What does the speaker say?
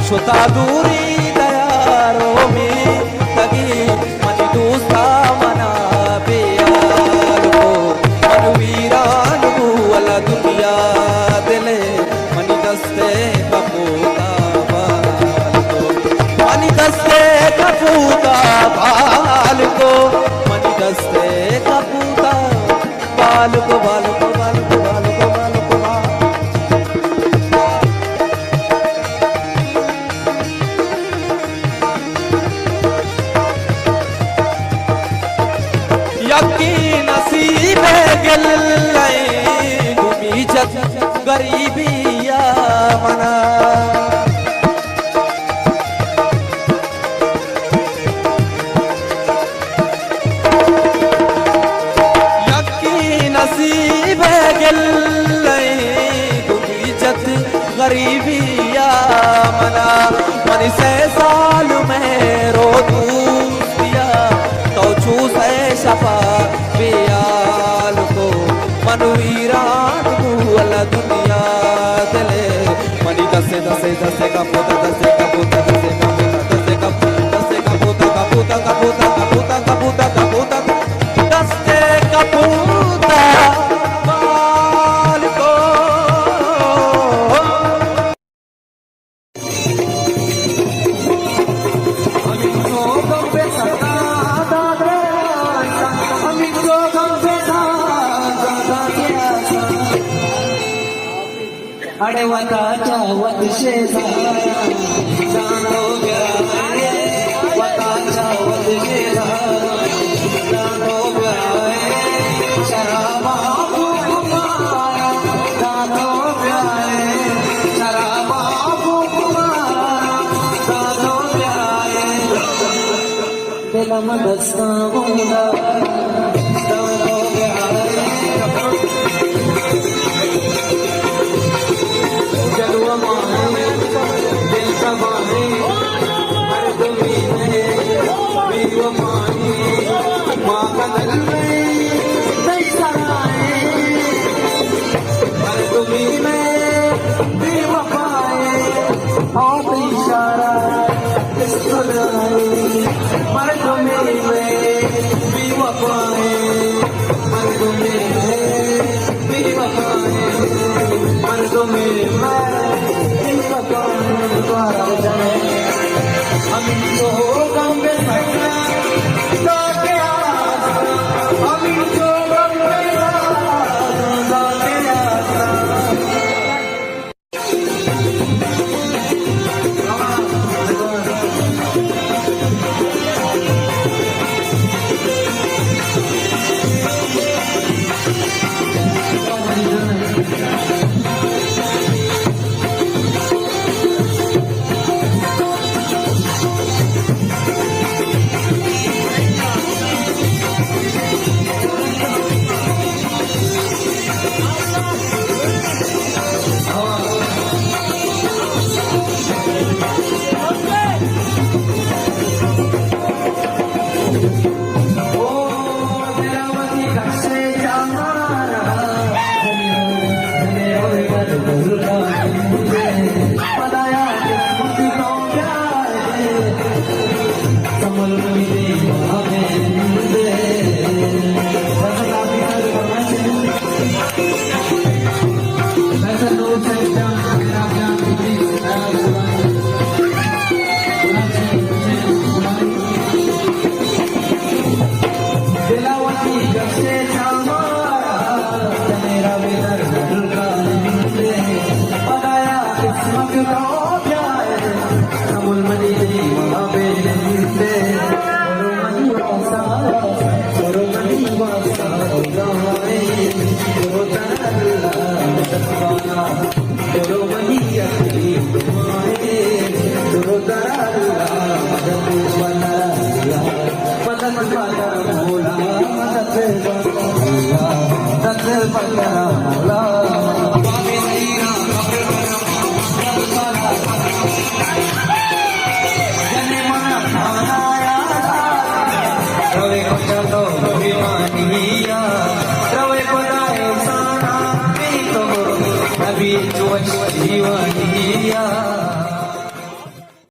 शुता दूरी दयारो में तगी मनी दूसरा मना बेयार को मन वीरान वाला दुनिया दिले मनी दस्ते कपूता बाल को मनी दस्ते कपूता बाल को मनी दस्ते कपूता बाल को बाल को बाल को बाल को बाल को नसीब गल इज्जत गरीबी या मना यकी नसीब गल इज्जत गरीबी या मना मन से साल में रो दूसिया तो चूस है शफा बेयाल को मन वीरान वाला दुनिया दिले मनी दसे दसे दसे का पोता दसे का पोता दसे का पोता दसे का दसे का पोता का पोता का पोता का पोता का पोता का पोता दसे का पोता बाल को अरे वताचा वत शेजा जानो प्यारे वताचा वत शेजा जानो प्यारे शराबा कुमारा जानो प्यारे शराबा कुमारा जानो प्यारे दिल में दस्ता मुंडा जानो प्यारे जलवा मारे दिल का मारे हर तुम्ही में बीवा मारे माँ का दिल में नहीं सराए हर तुम्ही में बीवा पाए हाथ इशारा इस खुदाए हर तुम्ही में बीवा पाए पकड़ा मौला जने मना खाना रवे को तो बीमानिया रवे को दाए साना भी तो नबी जो जीवनिया